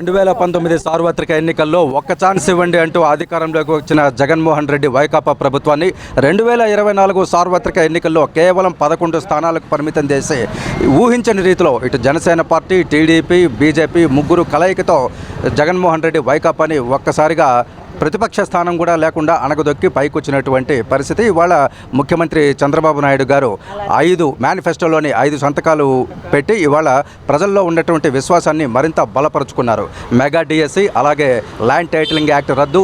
2019 సార్వత్రిక ఎన్నికల్లో ఒక్క ఛాన్స్ ఇవ్వండి అంటూ అధికారంలోకి వచ్చిన జగన్మోహన్ రెడ్డి వైకాపా ప్రభుత్వాన్ని 2024 సార్వత్రిక ఎన్నికల్లో కేవలం 11 స్థానాలకు పరిమితం చేసి ఊహించని రీతిలో ఇటు జనసేన పార్టీ, టీడీపీ, బీజేపీ ముగ్గురు కలయికతో జగన్మోహన్ రెడ్డి వైకాపాని ఒక్కసారిగా ప్రతిపక్ష స్థానం కూడా లేకుండా అణగదొక్కి పైకొచ్చినటువంటి పరిస్థితి. ఇవాళ ముఖ్యమంత్రి చంద్రబాబు నాయుడు గారు మేనిఫెస్టోలోని 5 సంతకాలు పెట్టి ఇవాళ ప్రజల్లో ఉన్నటువంటి విశ్వాసాన్ని మరింత బలపరుచుకున్నారు. మెగా డిఎస్సి, అలాగే ల్యాండ్ టైటిలింగ్ యాక్ట్ రద్దు,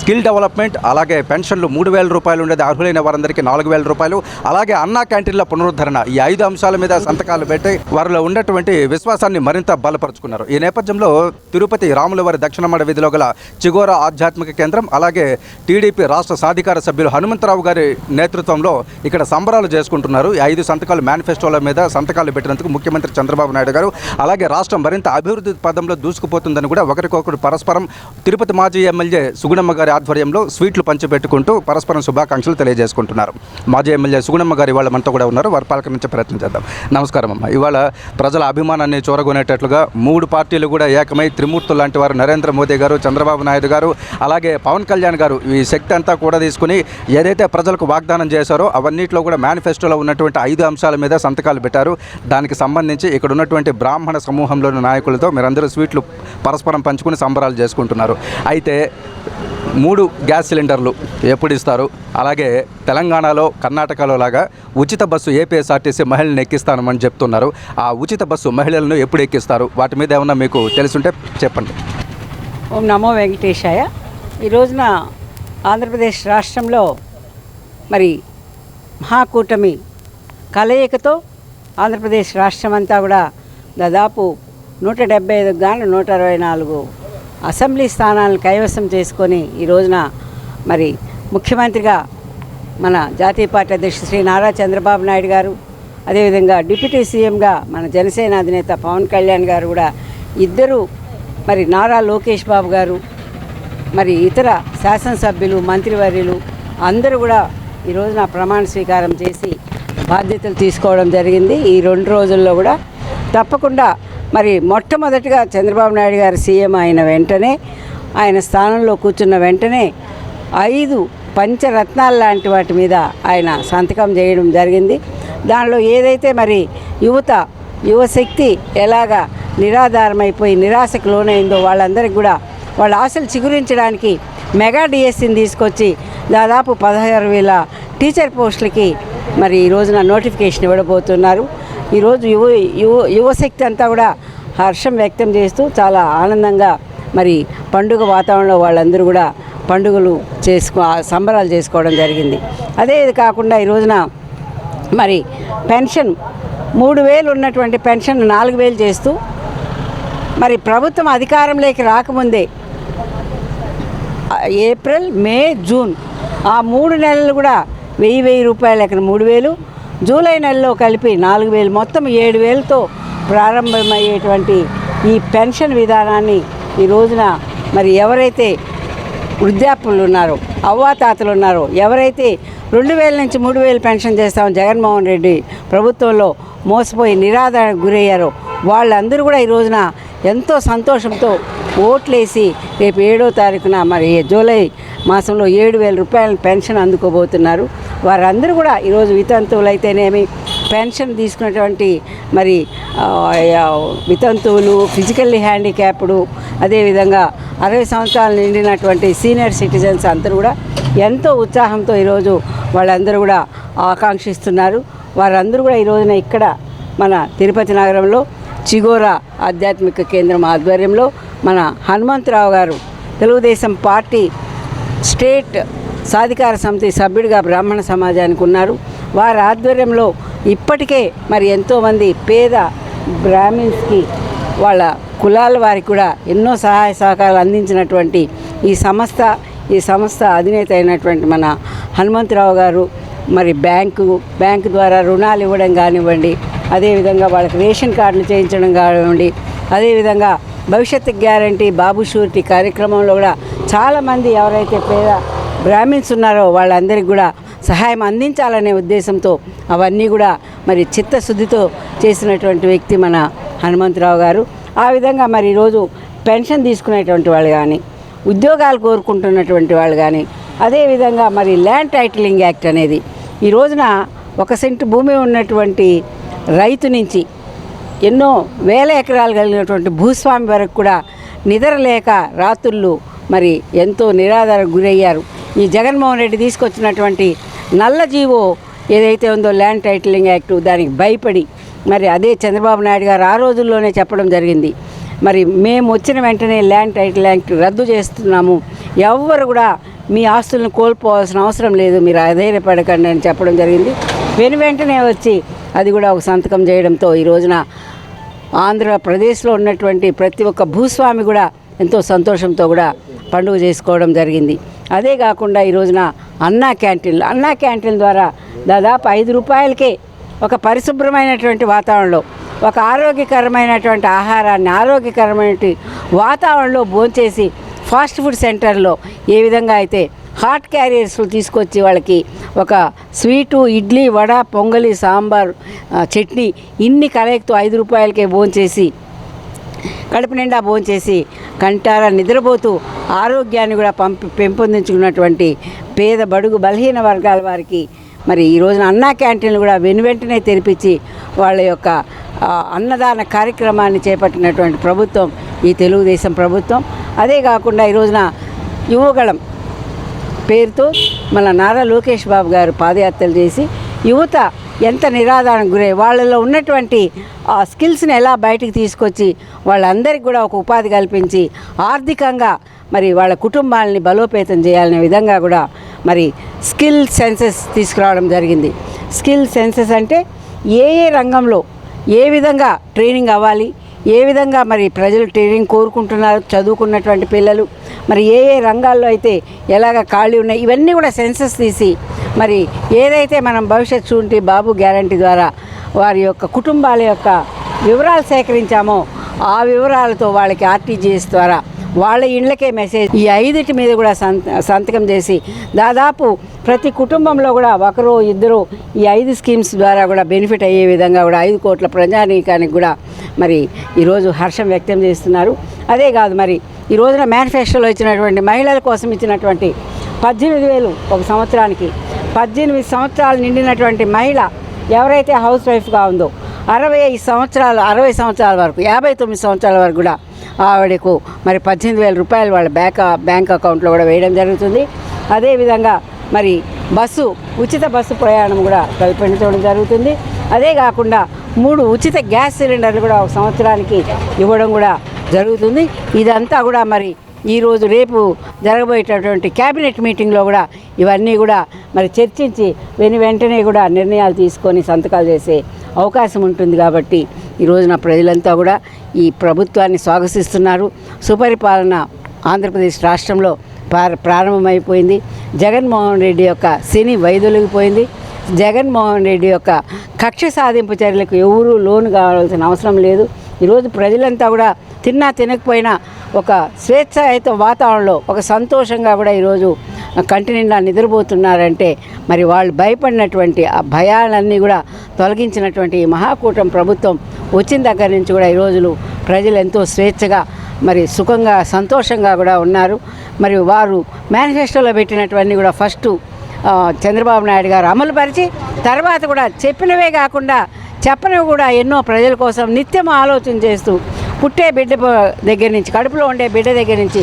స్కిల్ డెవలప్మెంట్, అలాగే పెన్షన్లు 3,000 రూపాయలు ఉండేది అర్హులైన వారందరికీ 4,000 రూపాయలు, అలాగే అన్నా క్యాంటీన్ల పునరుద్ధరణ, ఈ 5 అంశాల మీద సంతకాలు పెట్టి వారిలో ఉన్నటువంటి విశ్వాసాన్ని మరింత బలపరుచుకున్నారు. ఈ నేపథ్యంలో తిరుపతి రాములవారి దక్షిణమడ వీధిలో గల చిగోరా ఆధ్యాత్మిక కేంద్రం, అలాగే టీడీపీ రాష్ట్ర సాధికార సభ్యులు హనుమంతరావు గారి నేతృత్వంలో ఇక్కడ సంబరాలు చేసుకుంటున్నారు. ఈ 5 సంతకాలు మేనిఫెస్టోల మీద సంతకాలు పెట్టినందుకు ముఖ్యమంత్రి చంద్రబాబు నాయుడు గారు, అలాగే రాష్ట్రం మరింత అభివృద్ధి పదంలో దూసుకుపోతుందని కూడా ఒకరికొకరు పరస్పరం తిరుపతి మాజీ ఎమ్మెల్యే సుగుణమ్మ గారి ఆధ్వర్యంలో స్వీట్లు పంచిపెట్టుకుంటూ పరస్పరం శుభాకాంక్షలు తెలియజేసుకుంటున్నారు. మాజీ ఎమ్మెల్యే సుగుణమ్మ గారు ఇవాళ మనతో కూడా ఉన్నారు. వారి పలకరించే ప్రయత్నం చేద్దాం. నమస్కారం అమ్మ. ఇవాళ ప్రజల అభిమానాన్ని చూరగొనేటట్లుగా 3 పార్టీలు కూడా ఏకమై త్రిమూర్తులు లాంటి వారు నరేంద్ర మోదీ గారు, చంద్రబాబు నాయుడు గారు, అలాగే పవన్ కళ్యాణ్ గారు ఈ శక్తి అంతా కూడా తీసుకుని ఏదైతే ప్రజలకు వాగ్దానం చేశారో అవన్నిట్లో కూడా మేనిఫెస్టోలో ఉన్నటువంటి 5 అంశాల మీద సంతకాలు పెట్టారు. దానికి సంబంధించి ఇక్కడ ఉన్నటువంటి బ్రాహ్మణ సమూహంలోని నాయకులతో మీరందరూ స్వీట్లు పరస్పరం పంచుకుని సంబరాలు చేసుకుంటున్నారు. అయితే 3 గ్యాస్ సిలిండర్లు ఎప్పుడు ఇస్తారు, అలాగే తెలంగాణలో కర్ణాటకలో లాగా ఉచిత బస్సు ఏపీఎస్ఆర్టీసీ మహిళలను ఎక్కిస్తానని చెప్తున్నారు. ఆ ఉచిత బస్సు మహిళలను ఎప్పుడు ఎక్కిస్తారు, వాటి మీద ఏమన్నా మీకు తెలుసుంటే చెప్పండి. ఓం నమో వెంకటేశాయ. ఈ రోజున ఆంధ్రప్రదేశ్ రాష్ట్రంలో మరి మహాకూటమి కలయికతో ఆంధ్రప్రదేశ్ రాష్ట్రం అంతా కూడా దాదాపు 175 గాను 164 అసెంబ్లీ స్థానాలను కైవసం చేసుకొని ఈ రోజున మరి ముఖ్యమంత్రిగా మన జాతీయ పార్టీ అధ్యక్షుడు శ్రీ నారా చంద్రబాబు నాయుడు గారు, అదేవిధంగా డిప్యూటీ సీఎంగా మన జనసేన అధినేత పవన్ కళ్యాణ్ గారు కూడా ఇద్దరు, మరి నారా లోకేష్ బాబు గారు, మరి ఇతర శాసనసభ్యులు, మంత్రివర్యులు అందరూ కూడా ఈ రోజున ప్రమాణ స్వీకారం చేసి బాధ్యతలు తీసుకోవడం జరిగింది. ఈ 2 రోజుల్లో కూడా తప్పకుండా మరి మొట్టమొదటిగా చంద్రబాబు నాయుడు గారు సీఎం అయిన వెంటనే, ఆయన స్థానంలో కూర్చున్న వెంటనే 5 పంచరత్నాలు లాంటి వాటి మీద ఆయన సంతకం చేయడం జరిగింది. దానిలో ఏదైతే మరి యువశక్తి ఎలాగా నిరాధారమైపోయి నిరాశకు లోనైందో వాళ్ళందరికీ కూడా వాళ్ళ ఆశలు చిగురించడానికి మెగా డిఎస్సిని తీసుకొచ్చి దాదాపు 16,000 టీచర్ పోస్టులకి మరి ఈ రోజున నోటిఫికేషన్ ఇవ్వబోతున్నారు. ఈరోజు యువశక్తి అంతా కూడా హర్షం వ్యక్తం చేస్తూ చాలా ఆనందంగా మరి పండుగ వాతావరణంలో వాళ్ళందరూ కూడా పండుగలు సంబరాలు చేసుకోవడం జరిగింది. అదే ఇది కాకుండా ఈ రోజున మరి పెన్షన్ 3,000 ఉన్నటువంటి పెన్షన్ 4,000 చేస్తూ మరి ప్రభుత్వం అధికారంలోకి రాకముందే ఏప్రిల్, మే, జూన్ ఆ 3 నెలలు కూడా 1,000 రూపాయలు ఎక్కడ 3,000, జూలై నెలలో కలిపి 4,000, మొత్తం 7,000తో ప్రారంభమయ్యేటువంటి ఈ పెన్షన్ విధానాన్ని ఈ రోజున మరి ఎవరైతే వృద్ధాప్యులు ఉన్నారో, అవ్వాతాతలు ఉన్నారో, ఎవరైతే 2,000 నుంచి 3,000 పెన్షన్ చేస్తామని జగన్మోహన్ రెడ్డి ప్రభుత్వంలో మోసపోయి నిరాదరణకు గురయ్యారో వాళ్ళందరూ కూడా ఈ రోజున ఎంతో సంతోషంతో ఓట్లేసి రేపు 7వ తారీఖున మరి జూలై మాసంలో 7,000 రూపాయల పెన్షన్ అందుకోబోతున్నారు. వారందరూ కూడా ఈరోజు వితంతువులైతేనేమి, పెన్షన్ తీసుకున్నటువంటి మరి వితంతువులు, ఫిజికల్లీ హ్యాండిక్యాప్డ్, అదేవిధంగా 60 సంవత్సరాలు నిండినటువంటి సీనియర్ సిటిజన్స్ అందరూ కూడా ఎంతో ఉత్సాహంతో ఈరోజు వాళ్ళందరూ కూడా ఆకాంక్షిస్తున్నారు. వారందరూ కూడా ఈ రోజున ఇక్కడ మన తిరుపతి నగరంలో చిగోరా ఆధ్యాత్మిక కేంద్రం ఆధ్వర్యంలో మన హనుమంతరావు గారు తెలుగుదేశం పార్టీ స్టేట్ సాధికార సమితి సభ్యుడిగా బ్రాహ్మణ సమాజానికి ఉన్నారు. వారి ఆధ్వర్యంలో ఇప్పటికే మరి ఎంతోమంది పేద బ్రాహ్మిన్స్కి వాళ్ళ కులాల వారికి కూడా ఎన్నో సహాయ సహకారాలు అందించినటువంటి ఈ సంస్థ అధినేత అయినటువంటి మన హనుమంతరావు గారు మరి బ్యాంకు ద్వారా రుణాలు ఇవ్వడం కానివ్వండి, అదేవిధంగా వాళ్ళకి రేషన్ కార్డులు చేయించడం కానివ్వండి, అదేవిధంగా భవిష్యత్తు గ్యారంటీ, బాబు షూరిటీ కార్యక్రమంలో కూడా చాలామంది ఎవరైతే పేద బ్రాహ్మిన్స్ ఉన్నారో వాళ్ళందరికీ కూడా సహాయం అందించాలనే ఉద్దేశంతో అవన్నీ కూడా మరి చిత్తశుద్ధితో చేసినటువంటి వ్యక్తి మన హనుమంతరావు గారు. ఆ విధంగా మరి ఈరోజు పెన్షన్ తీసుకునేటువంటి వాళ్ళు కానీ, ఉద్యోగాలు కోరుకుంటున్నటువంటి వాళ్ళు కానీ, అదేవిధంగా మరి ల్యాండ్ టైటిలింగ్ యాక్ట్ అనేది ఈ రోజున 1 సెంటు భూమి ఉన్నటువంటి రైతు నుంచి ఎన్నో వేల ఎకరాలు కలిగినటువంటి భూస్వామి వరకు కూడా నిద్రలేక రాత్రుళ్ళు మరి ఎంతో నిరాధారకు గురయ్యారు. ఈ జగన్మోహన్ రెడ్డి తీసుకొచ్చినటువంటి నల్ల జీవో ఏదైతే ఉందో ల్యాండ్ టైటిలింగ్ యాక్టు, దానికి భయపడి మరి అదే చంద్రబాబు నాయుడు గారు ఆ రోజుల్లోనే చెప్పడం జరిగింది. మరి మేము వచ్చిన వెంటనే ల్యాండ్ టైటిల్ యాక్ట్ రద్దు చేస్తున్నాము, ఎవ్వరు కూడా మీ ఆస్తులను కోల్పోవాల్సిన అవసరం లేదు, మీరు అధైర్యపడకండి అని చెప్పడం జరిగింది. వెంటనే వచ్చి అది కూడా ఒక సంతకం చేయడంతో ఈ రోజున ఆంధ్రప్రదేశ్లో ఉన్నటువంటి ప్రతి ఒక్క భూస్వామి కూడా ఎంతో సంతోషంతో కూడా పండుగ చేసుకోవడం జరిగింది. అదే కాకుండా ఈ రోజున అన్నా క్యాంటీన్ల ద్వారా దాదాపు 5 రూపాయలకే ఒక పరిశుభ్రమైనటువంటి వాతావరణంలో, ఒక ఆరోగ్యకరమైనటువంటి ఆహారాన్ని ఆరోగ్యకరమైన వాతావరణంలో భోంచేసి ఫాస్ట్ ఫుడ్ సెంటర్లో ఏ విధంగా అయితే హాట్ క్యారియర్స్ తీసుకొచ్చి వాళ్ళకి ఒక స్వీటు, ఇడ్లీ, వడ, పొంగలి, సాంబార్, చట్నీ ఇన్ని కలయికతో 5 రూపాయలకే భోంచేసి కడుపు నిండా భోంచేసి కంటారా నిద్రపోతూ ఆరోగ్యాన్ని కూడా పెంపొందించుకున్నటువంటి పేద బడుగు బలహీన వర్గాల వారికి మరి ఈ రోజున అన్నా క్యాంటీన్లు కూడా వెంటనే తెరిపించి వాళ్ళ యొక్క అన్నదాన కార్యక్రమాన్ని చేపట్టినటువంటి ప్రభుత్వం ఈ తెలుగుదేశం ప్రభుత్వం. అదే కాకుండా ఈ రోజున యువగళం పేరుతో మన నారా లోకేష్ బాబు గారు పాదయాత్రలు చేసి యువత ఎంత నిరాధారణకు గురై వాళ్ళలో ఉన్నటువంటి ఆ స్కిల్స్ని ఎలా బయటికి తీసుకొచ్చి వాళ్ళందరికీ కూడా ఒక ఉపాధి కల్పించి ఆర్థికంగా మరి వాళ్ళ కుటుంబాలని బలోపేతం చేయాలనే విధంగా కూడా మరి స్కిల్ సెన్సెస్ తీసుకురావడం జరిగింది. స్కిల్ సెన్సెస్ అంటే ఏ రంగంలో ఏ విధంగా ట్రైనింగ్ అవ్వాలి, ఏ విధంగా మరి ప్రజలు ట్రైనింగ్ కోరుకుంటున్నారు, చదువుకున్నటువంటి పిల్లలు మరి ఏ రంగాల్లో అయితే ఎలాగ ఖాళీ ఉన్నాయి, ఇవన్నీ కూడా సెన్సెస్ తీసి మరి ఏదైతే మనం భవిష్యత్ షూరిటీ బాబు గ్యారంటీ ద్వారా వారి యొక్క కుటుంబాల యొక్క వివరాలు సేకరించామో ఆ వివరాలతో వాళ్ళకి ఆర్టీజీఎస్ ద్వారా వాళ్ళ ఇళ్ళకే మెసేజ్ ఈ 5 మీద కూడా సంతకం చేసి దాదాపు ప్రతి కుటుంబంలో కూడా ఒకరు ఇద్దరు ఈ 5 స్కీమ్స్ ద్వారా కూడా బెనిఫిట్ అయ్యే విధంగా కూడా 5 కోట్ల ప్రజానీకానికి కూడా మరి ఈరోజు హర్షం వ్యక్తం చేస్తున్నారు. అదే కాదు మరి ఈ రోజున మేనిఫెస్టోలో ఇచ్చినటువంటి మహిళల కోసం ఇచ్చినటువంటి 18,000 ఒక సంవత్సరానికి 18 సంవత్సరాలు నిండినటువంటి మహిళ ఎవరైతే హౌస్ వైఫ్గా ఉందో 60 సంవత్సరాల వరకు 59 సంవత్సరాల వరకు కూడా ఆవిడకు మరి 18,000 రూపాయలు వాళ్ళ బ్యాంక్ అకౌంట్లో కూడా వేయడం జరుగుతుంది. అదేవిధంగా మరి ఉచిత బస్సు ప్రయాణం కూడా కల్పించడం జరుగుతుంది. అదే కాకుండా 3 ఉచిత గ్యాస్ సిలిండర్లు కూడా ఒక సంవత్సరానికి ఇవ్వడం కూడా జరుగుతుంది. ఇదంతా కూడా మరి ఈరోజు రేపు జరగబోయేటటువంటి క్యాబినెట్ మీటింగ్లో కూడా ఇవన్నీ కూడా మరి చర్చించి వెంటనే కూడా నిర్ణయాలు తీసుకొని సంతకాలు చేసే అవకాశం ఉంటుంది. కాబట్టి ఈ రోజున ప్రజలంతా కూడా ఈ ప్రభుత్వాన్ని స్వాగతిస్తున్నారు. సుపరిపాలన ఆంధ్రప్రదేశ్ రాష్ట్రంలో ప్రారంభమైపోయింది. జగన్మోహన్ రెడ్డి యొక్క శని వైదొలిగిపోయింది. జగన్మోహన్ రెడ్డి యొక్క కక్ష సాధింపు చర్యలకు ఎవరూ లోను కావాల్సిన అవసరం లేదు. ఈరోజు ప్రజలంతా కూడా తిన్నా తినకపోయినా ఒక స్వేచ్ఛాయుత వాతావరణంలో ఒక సంతోషంగా కూడా ఈరోజు కంటి నిండా నిద్రపోతున్నారంటే మరి వాళ్ళు భయపడినటువంటి ఆ భయాలన్నీ కూడా తొలగించినటువంటి ఈ మహాకూటమి ప్రభుత్వం వచ్చిన దగ్గర నుంచి కూడా ఈరోజు ప్రజలు ఎంతో స్వేచ్ఛగా మరి సుఖంగా సంతోషంగా కూడా ఉన్నారు. మరి వారు మేనిఫెస్టోలో పెట్టినటువన్నీ కూడా ఫస్ట్ చంద్రబాబు నాయుడు గారు అమలుపరిచి తర్వాత కూడా చెప్పినవే కాకుండా చెప్పనివి కూడా ఎన్నో ప్రజల కోసం నిత్యం ఆలోచన చేస్తూ పుట్టే బిడ్డ దగ్గర నుంచి కడుపులో ఉండే బిడ్డ దగ్గర నుంచి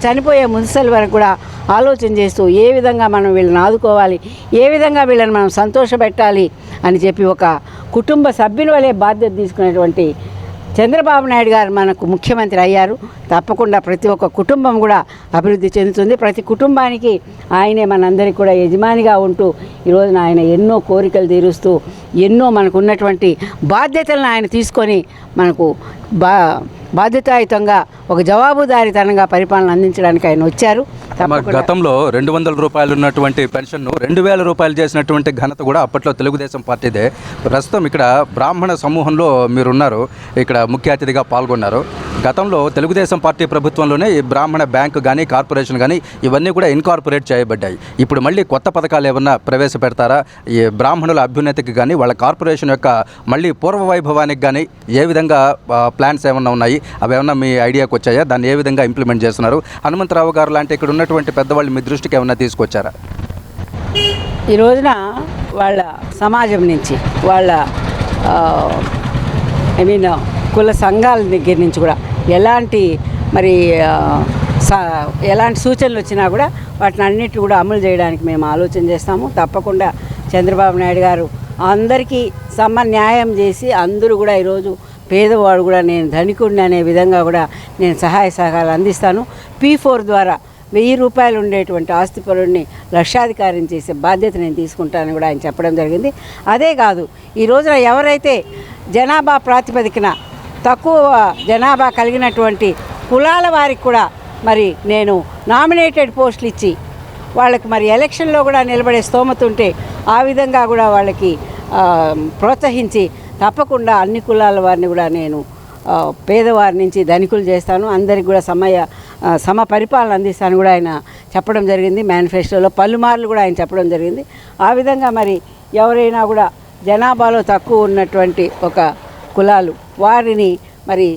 చనిపోయే మున్సలి వరకు కూడా ఆలోచన చేస్తూ ఏ విధంగా మనం వీళ్ళని ఆదుకోవాలి, ఏ విధంగా వీళ్ళని మనం సంతోషపెట్టాలి అని చెప్పి ఒక కుటుంబ సభ్యుల వలె బాధ్యత తీసుకునేటువంటి చంద్రబాబు నాయుడు గారు మనకు ముఖ్యమంత్రి అయ్యారు. తప్పకుండా ప్రతి ఒక్క కుటుంబం కూడా అభివృద్ధి చెందుతుంది. ప్రతి కుటుంబానికి ఆయనే మనందరికీ కూడా యజమానిగా ఉంటూ ఈరోజున ఆయన ఎన్నో కోరికలు తీరుస్తూ ఎన్నో మనకు ఉన్నటువంటి బాధ్యతలను ఆయన తీసుకొని మనకు బాధ్యతాయుతంగా ఒక జవాబుదారీతనంగా పరిపాలన అందించడానికి ఆయన వచ్చారు. గతంలో 200 రూపాయలు ఉన్నటువంటి పెన్షన్ను 2,000 రూపాయలు చేసినటువంటి ఘనత కూడా అప్పట్లో తెలుగుదేశం పార్టీదే. ప్రస్తుతం ఇక్కడ బ్రాహ్మణ సమూహంలో మీరున్నారు, ఇక్కడ ముఖ్య అతిథిగా పాల్గొన్నారు. గతంలో తెలుగుదేశం పార్టీ ప్రభుత్వంలోనే ఈ బ్రాహ్మణ బ్యాంకు కానీ కార్పొరేషన్ కానీ ఇవన్నీ కూడా ఇన్కార్పొరేట్ చేయబడ్డాయి. ఇప్పుడు మళ్ళీ కొత్త పథకాలు ఏమన్నా ప్రవేశపెడతారా? ఈ బ్రాహ్మణుల అభ్యున్నతికి కానీ వాళ్ళ కార్పొరేషన్ యొక్క మళ్ళీ పూర్వ వైభవానికి కానీ ఏ విధంగా ప్లాన్స్ ఏమన్నా ఉన్నాయి? అవి ఏమన్నా మీ ఐడియాకి వచ్చాయా? దాన్ని ఏ విధంగా ఇంప్లిమెంట్ చేస్తున్నారు? హనుమంతరావు గారు లాంటి ఇక్కడ ఉన్నటువంటి పెద్దవాళ్ళు మీ దృష్టికి ఏమన్నా తీసుకొచ్చారా? ఈ రోజున వాళ్ళ సమాజం నుంచి వాళ్ళ కుల సంఘాల దగ్గర నుంచి కూడా ఎలాంటి మరి ఎలాంటి సూచనలు వచ్చినా కూడా వాటిని అన్నిటి కూడా అమలు చేయడానికి మేము ఆలోచన చేస్తాము. తప్పకుండా చంద్రబాబు నాయుడు గారు అందరికీ న్యాయం చేసి అందరూ కూడా ఈరోజు పేదవాడు కూడా నేను ధనికుడిని అనే విధంగా కూడా నేను సహాయ సహకారాలు అందిస్తాను. P4 ద్వారా 1000 రూపాయలు ఉండేటువంటి ఆస్తి పరుడిని లక్షాధికారిని చేసే బాధ్యత నేను తీసుకుంటానని కూడా ఆయన చెప్పడం జరిగింది. అదే కాదు, ఈ రోజున ఎవరైతే జనాభా ప్రాతిపదికన తక్కువ జనాభా కలిగినటువంటి కులాల వారికి కూడా మరి నేను నామినేటెడ్ పోస్టులు ఇచ్చి వాళ్ళకి మరి ఎలక్షన్లో కూడా నిలబడే స్తోమత ఉంటే ఆ విధంగా కూడా వాళ్ళకి ప్రోత్సహించి తప్పకుండా అన్ని కులాల వారిని కూడా నేను పేదవారి నుంచి ధనికులు చేస్తాను, అందరికి కూడా సమ పరిపాలన అందిస్తాను కూడా ఆయన చెప్పడం జరిగింది. మేనిఫెస్టోలో పలుమార్లు కూడా ఆయన చెప్పడం జరిగింది. ఆ విధంగా మరి ఎవరైనా కూడా జనాభాలో తక్కువ ఉన్నటువంటి ఒక కులాలు వారిని మరి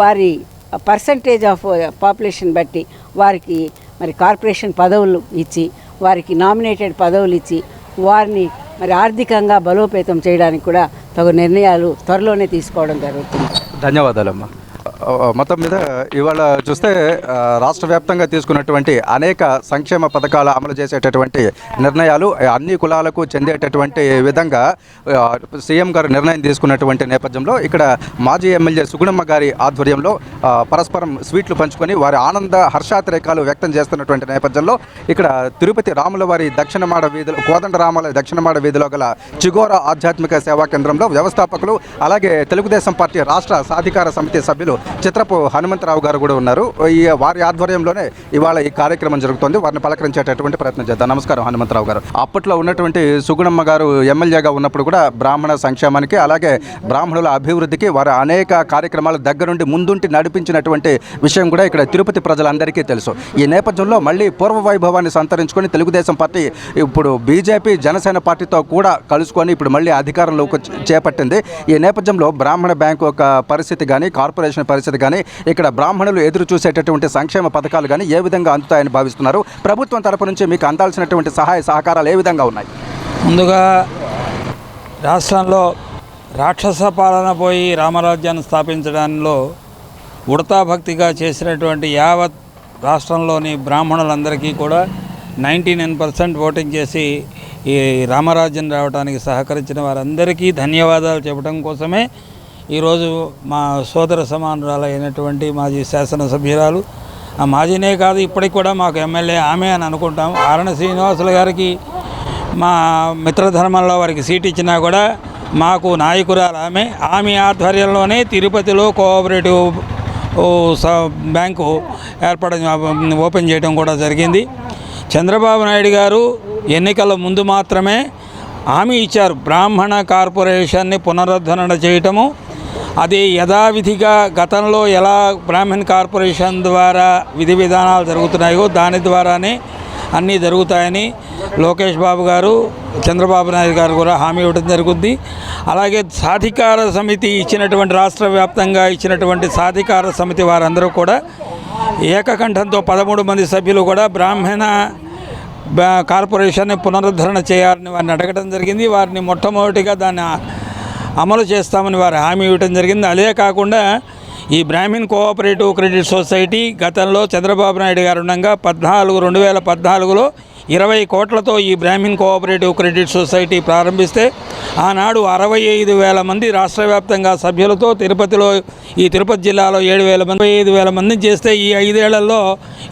వారి పర్సంటేజ్ ఆఫ్ పాపులేషన్ బట్టి వారికి మరి కార్పొరేషన్ పదవులు ఇచ్చి వారికి నామినేటెడ్ పదవులు ఇచ్చి వారిని మరి ఆర్థికంగా బలోపేతం చేయడానికి కూడా తగు నిర్ణయాలు త్వరలోనే తీసుకోవడం జరుగుతుంది. ధన్యవాదాలమ్మా. మొత్తం మీద ఇవాళ చూస్తే రాష్ట్ర వ్యాప్తంగా తీసుకున్నటువంటి అనేక సంక్షేమ పథకాలు అమలు చేసేటటువంటి నిర్ణయాలు అన్ని కులాలకు చెందేటటువంటి విధంగా సీఎం గారు నిర్ణయం తీసుకున్నటువంటి నేపథ్యంలో ఇక్కడ మాజీ ఎమ్మెల్యే సుగుణమ్మ గారి ఆధ్వర్యంలో పరస్పరం స్వీట్లు పంచుకొని వారి ఆనంద హర్షాతిరేకాలు వ్యక్తం చేస్తున్నటువంటి నేపథ్యంలో ఇక్కడ తిరుపతి రాములవారి దక్షిణమాడ వీధిలో కోదండరామాల దక్షిణమాడ వీధిలో గల చిగోరా ఆధ్యాత్మిక సేవా కేంద్రంలో వ్యవస్థాపకులు అలాగే తెలుగుదేశం పార్టీ రాష్ట్ర సాధికార సమితి సభ్యులు చిత్రపు హనుమంతరావు గారు కూడా ఉన్నారు. వారి ఆధ్వర్యంలోనే ఇవాళ ఈ కార్యక్రమం జరుగుతుంది. వారిని పలకరించేటటువంటి ప్రయత్నం చేద్దాం. నమస్కారం హనుమంతరావు గారు. అప్పట్లో ఉన్నటువంటి సుగుణమ్మ గారు ఎమ్మెల్యేగా ఉన్నప్పుడు కూడా బ్రాహ్మణ సంక్షేమానికి అలాగే బ్రాహ్మణుల అభివృద్ధికి వారు అనేక కార్యక్రమాల దగ్గరుండి ముందుంటి నడిపించినటువంటి విషయం కూడా ఇక్కడ తిరుపతి ప్రజలందరికీ తెలుసు. ఈ నేపథ్యంలో మళ్ళీ పూర్వ వైభవాన్ని సంతరించుకొని తెలుగుదేశం పార్టీ ఇప్పుడు బీజేపీ జనసేన పార్టీతో కూడా కలుసుకొని ఇప్పుడు మళ్ళీ అధికారంలోకి చేపట్టింది. ఈ నేపథ్యంలో బ్రాహ్మణ బ్యాంకు ఒక పరిస్థితి కానీ కార్పొరేషన్ పరిస్థితి కానీ ఇక్కడ బ్రాహ్మణులు ఎదురు చూసేటటువంటి సంక్షేమ పథకాలు కానీ ఏ విధంగా అందుతాయని భావిస్తున్నారు? ప్రభుత్వం తరపు నుంచి మీకు అందాల్సినటువంటి సహాయ సహకారాలు ఏ విధంగా ఉన్నాయి? ముందుగా రాష్ట్రంలో రాక్షస పాలన పోయి రామరాజ్యాన్ని స్థాపించడంలో ఉడతాభక్తిగా చేసినటువంటి యావత్ రాష్ట్రంలోని బ్రాహ్మణులందరికీ కూడా 99% ఓటింగ్ చేసి ఈ రామరాజ్యం రావడానికి సహకరించిన వారందరికీ ధన్యవాదాలు చెప్పడం కోసమే ఈరోజు మా సోదర సమానురాలు అయినటువంటి మాజీ శాసనసభ్యురాలు, ఆ మాజీనే కాదు ఇప్పటికి కూడా మాకు ఎమ్మెల్యే ఆమె అని అనుకుంటాం, ఆరణ శ్రీనివాసులు గారికి మా మిత్రధర్మంలో వారికి సీట్ ఇచ్చినా కూడా మాకు నాయకురాలు ఆమె ఆధ్వర్యంలోనే తిరుపతిలో కోఆపరేటివ్ బ్యాంకు ఓపెన్ చేయడం కూడా జరిగింది. చంద్రబాబు నాయుడు గారు ఎన్నికల ముందు మాత్రమే హామీ ఇచ్చారు, బ్రాహ్మణ కార్పొరేషన్ని పునరుద్ధరణ చేయటము, అది యథావిధిగా గతంలో ఎలా బ్రాహ్మణ్ కార్పొరేషన్ ద్వారా విధి విధానాలు జరుగుతున్నాయో దాని ద్వారానే అన్నీ జరుగుతాయని లోకేష్ బాబు గారు చంద్రబాబు నాయుడు గారు కూడా హామీ ఇవ్వడం జరుగుతుంది. అలాగే సాధికార సమితి ఇచ్చినటువంటి రాష్ట్ర వ్యాప్తంగా ఇచ్చినటువంటి సాధికార సమితి వారందరూ కూడా ఏకకంఠంతో 13 మంది సభ్యులు కూడా బ్రాహ్మణ కార్పొరేషన్ని పునరుద్ధరణ చేయాలని వారిని అడగడం జరిగింది. వారిని మొట్టమొదటిగా దాన్ని అమలు చేస్తామని వారు హామీ ఇవ్వడం జరిగింది. అదే కాకుండా ఈ బ్రాహ్మణ్ కోఆపరేటివ్ క్రెడిట్ సొసైటీ గతంలో చంద్రబాబు నాయుడు గారు ఉండగా 2014లో 20 కోట్లతో ఈ బ్రాహ్మణ్ కోఆపరేటివ్ క్రెడిట్ సొసైటీ ప్రారంభిస్తే ఆనాడు 65,000 మంది రాష్ట్ర వ్యాప్తంగా సభ్యులతో ఈ తిరుపతి జిల్లాలో 7,000 మంది 5,000 మందిని చేస్తే ఈ 5 ఏళ్లలో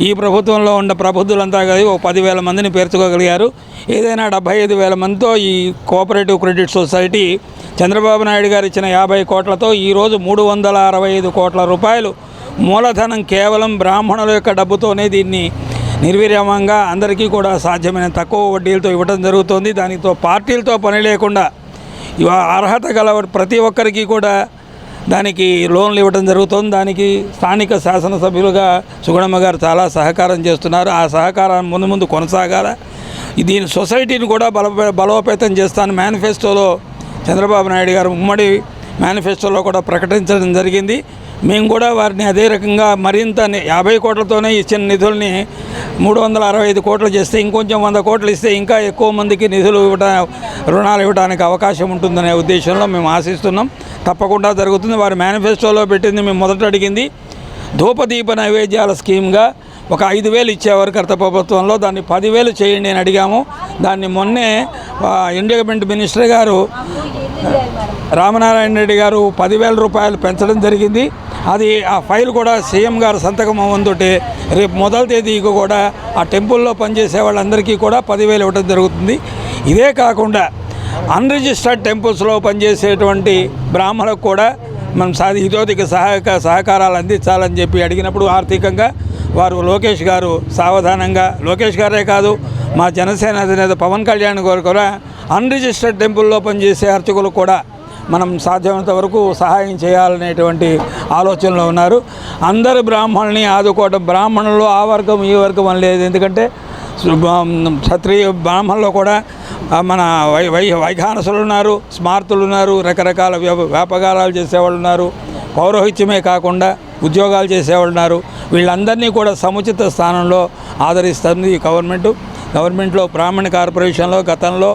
ఈ ప్రభుత్వంలో ఉన్న ప్రబుద్ధులంతా కలిసి 10,000 మందిని పేర్చుకోగలిగారు. ఏదైనా 75,000 మందితో ఈ cooperative credit society Chandrababu Naidu గారు ఇచ్చిన 50 కోట్లతో ఈరోజు 365 కోట్ల రూపాయలు మూలధనం కేవలం బ్రాహ్మణుల యొక్క డబ్బుతోనే దీన్ని నిర్విరామంగా అందరికీ కూడా సాధ్యమైన తక్కువ వడ్డీలతో ఇవ్వడం జరుగుతుంది. దానితో పార్టీలతో పని లేకుండా అర్హత గల ప్రతి ఒక్కరికి కూడా దానికి లోన్లు ఇవ్వడం జరుగుతుంది. దానికి స్థానిక శాసనసభ్యులుగా సుగుణమ్మ గారు చాలా సహకారం చేస్తున్నారు. ఆ సహకారం ముందు ముందు కొనసాగాల. దీని సొసైటీని కూడా బలోపేతం చేస్తాను మేనిఫెస్టోలో చంద్రబాబు నాయుడు గారు ఉమ్మడి మేనిఫెస్టోలో కూడా ప్రకటించడం జరిగింది. మేము కూడా వారిని అదే రకంగా మరింత 50 కోట్లతోనే ఇచ్చిన నిధుల్ని 365 కోట్లు చేస్తే ఇంకొంచెం 100 కోట్లు ఇస్తే ఇంకా ఎక్కువ మందికి రుణాలు ఇవ్వడానికి అవకాశం ఉంటుందనే ఉద్దేశంలో మేము ఆశిస్తున్నాం. తప్పకుండా జరుగుతుంది. వారి మేనిఫెస్టోలో పెట్టింది మేము మొదట అడిగింది ధూపదీప నైవేద్యాల స్కీమ్గా ఒక 5,000 ఇచ్చేవారు గత ప్రభుత్వంలో, దాన్ని 10,000 చేయండి అని అడిగాము. దాన్ని మొన్నే ఎండోమెంట్ మినిస్టర్ గారు రామనారాయణ రెడ్డి గారు 10,000 రూపాయలు పెంచడం జరిగింది. అది ఆ ఫైల్ కూడా సీఎం గారు సంతకం అవ్వడంతో రేపు మొదటి తేదీకి కూడా ఆ టెంపుల్లో పనిచేసే వాళ్ళందరికీ కూడా 10,000 ఇవ్వడం జరుగుతుంది. ఇదే కాకుండా అన్రిజిస్టర్డ్ టెంపుల్స్లో పనిచేసేటువంటి బ్రాహ్మణులకు కూడా మనం ఇతోదిక సహకారాలు అందించాలని చెప్పి అడిగినప్పుడు ఆర్థికంగా వారు లోకేష్ గారు సావధానంగా, లోకేష్ గారే కాదు మా జనసేన అధినేత పవన్ కళ్యాణ్ గారు కూడా అన్రిజిస్టర్డ్ టెంపుల్లో పనిచేసే అర్చకులు కూడా మనం సాధ్యమైనంత వరకు సహాయం చేయాలనేటువంటి ఆలోచనలో ఉన్నారు. అందరు బ్రాహ్మణుల్ని ఆదుకోవడం, బ్రాహ్మణుల్లో ఆ వర్గం ఈ వర్గం అని లేదు. ఎందుకంటే క్షత్రియ బ్రాహ్మణుల్లో కూడా మన వైఖానసులు ఉన్నారు, స్మార్తులు ఉన్నారు, రకరకాల వ్యాపకారాలు చేసేవాళ్ళు ఉన్నారు, పౌరోహిత్యమే కాకుండా ఉద్యోగాలు చేసేవాళ్ళు ఉన్నారు. వీళ్ళందరినీ కూడా సముచిత స్థానంలో ఆదరిస్తుంది ఈ గవర్నమెంట్లో. బ్రాహ్మణ కార్పొరేషన్లో గతంలో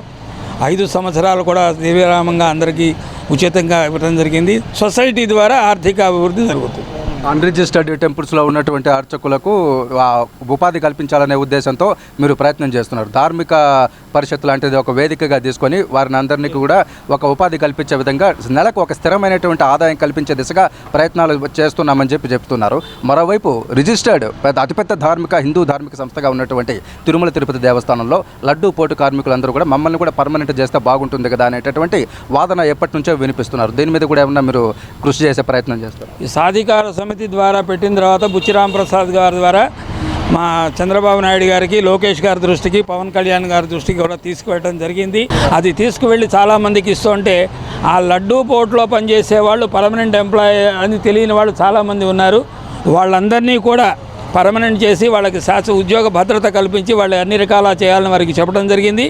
5 సంవత్సరాలు కూడా నిర్విరామంగా అందరికీ ఉచితంగా ఇవ్వడం జరిగింది. సొసైటీ ద్వారా ఆర్థిక అభివృద్ధి జరుగుతుంది. అన్రిజిస్టర్డ్ టెంపుల్స్లో ఉన్నటువంటి అర్చకులకు ఉపాధి కల్పించాలనే ఉద్దేశంతో మీరు ప్రయత్నం చేస్తున్నారు. ధార్మిక పరిషత్ లాంటిది ఒక వేదికగా తీసుకొని వారిని అందరినీ కూడా ఒక ఉపాధి కల్పించే విధంగా నెలకు ఒక స్థిరమైనటువంటి ఆదాయం కల్పించే దిశగా ప్రయత్నాలు చేస్తున్నామని చెప్తున్నారు. మరోవైపు రిజిస్టర్డ్ అతిపెద్ద హిందూ ధార్మిక సంస్థగా ఉన్నటువంటి తిరుమల తిరుపతి దేవస్థానంలో లడ్డూ పోటు కార్మికులందరూ కూడా మమ్మల్ని కూడా పర్మనెంట్ చేస్తే బాగుంటుంది కదా అనేటటువంటి వాదన ఎప్పటి నుంచో వినిపిస్తున్నారు. దీని మీద కూడా ఏమన్నా మీరు కృషి చేసే ప్రయత్నం చేస్తారు? ఈ సాధికార సమితి ద్వారా పెట్టిన తర్వాత బుచ్చిరామ్ ప్రసాద్ గారి ద్వారా మా చంద్రబాబు నాయుడు గారికి, లోకేష్ గారి దృష్టికి, పవన్ కళ్యాణ్ గారి దృష్టికి కూడా తీసుకువెళ్ళడం జరిగింది. అది తీసుకువెళ్ళి చాలామందికి ఇస్తుంటే ఆ లడ్డూ పోర్ట్లో పనిచేసే వాళ్ళు పర్మనెంట్ ఎంప్లాయీ అని తెలియని వాళ్ళు చాలామంది ఉన్నారు. వాళ్ళందరినీ కూడా పర్మనెంట్ చేసి వాళ్ళకి ఉద్యోగ భద్రత కల్పించి వాళ్ళు అన్ని రకాలా చేయాలని వారికి చెప్పడం జరిగింది.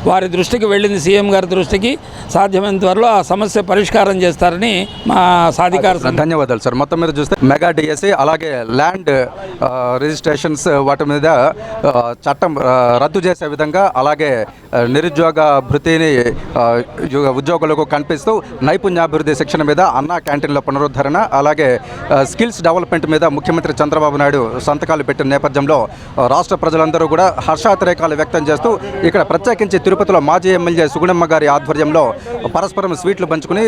వారి దృష్టికి వెళ్ళింది, సీఎం గారి దృష్టికి. సాధ్యమైన త్వరలో ఆ సమస్య పరిష్కారం చేస్తారని మా సాధికార. ధన్యవాదాలు సార్. మొత్తం మీద చూస్తే మెగా డిఎస్సి అలాగే ల్యాండ్ రిజిస్ట్రేషన్స్ వాటి మీద చట్టం రద్దు చేసే విధంగా, అలాగే నిరుద్యోగ భృతిని ఉద్యోగులకు కల్పిస్తూ నైపుణ్యాభివృద్ధి శిక్షణ మీద అన్నా క్యాంటీన్ల పునరుద్ధరణ, అలాగే స్కిల్స్ డెవలప్మెంట్ మీద ముఖ్యమంత్రి చంద్రబాబు నాయుడు సంతకాలు పెట్టిన నేపథ్యంలో రాష్ట్ర ప్రజలందరూ కూడా హర్షాతిరేకాలు వ్యక్తం చేస్తూ ఇక్కడ ప్రత్యేకించి తిరుపతిలో మాజీ ఎమ్మెల్యే సుగుణమ్మ గారి ఆధ్వర్యంలో పరస్పరం స్వీట్లు పంచుకుని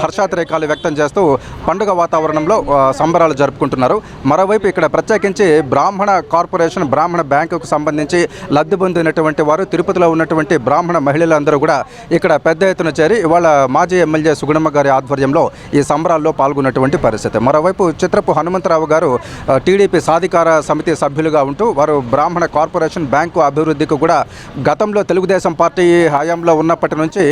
హర్షాతిరేకాలు వ్యక్తం చేస్తూ పండుగ వాతావరణంలో సంబరాలు జరుపుకుంటున్నారు. మరోవైపు ఇక్కడ ప్రత్యేకించి బ్రాహ్మణ కార్పొరేషన్, బ్రాహ్మణ బ్యాంకుకు సంబంధించి లబ్ధి పొందినటువంటి వారు, తిరుపతిలో ఉన్నటువంటి బ్రాహ్మణ మహిళలందరూ కూడా ఇక్కడ పెద్ద ఎత్తున చేరి ఇవాళ మాజీ ఎమ్మెల్యే సుగుణమ్మ గారి ఆధ్వర్యంలో ఈ సంబరాల్లో పాల్గొన్నటువంటి పరిస్థితి. మరోవైపు చిత్రపు హనుమంతరావు గారు టీడీపీ సాధికార సమితి సభ్యులుగా ఉంటూ వారు బ్రాహ్మణ కార్పొరేషన్ బ్యాంకు అభివృద్ధికి కూడా గతంలో తెలుగుదేశం పార్టీ హయాంలో ఉన్నప్పటి నుంచి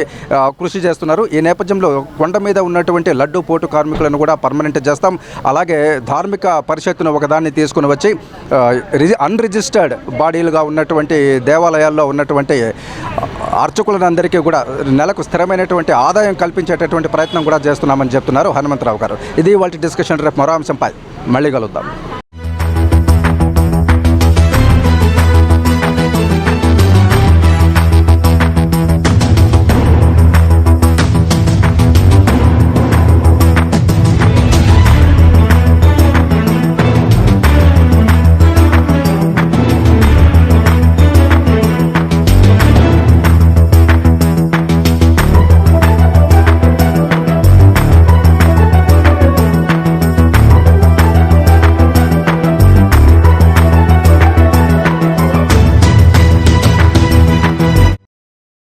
కృషి చేస్తున్నారు. ఈ నేపథ్యంలో కొండ మీద ఉన్నటువంటి లడ్డూ పోటు కార్మికులను కూడా పర్మనెంట్ చేస్తాం, అలాగే ధార్మిక పరిషత్తును ఒకదాన్ని తీసుకుని వచ్చి అన్రిజిస్టర్డ్ బాడీలుగా ఉన్నటువంటి దేవాలయాల్లో ఉన్నటువంటి అర్చకులందరికీ కూడా నెలకు స్థిరమైనటువంటి ఆదాయం కల్పించేటటువంటి ప్రయత్నం కూడా చేస్తున్నామని చెప్తున్నారు హనుమంతరావు గారు. ఇది వాళ్ళ డిస్కషన్. రేపు మరో అంశంపై మళ్ళీ కలుద్దాం.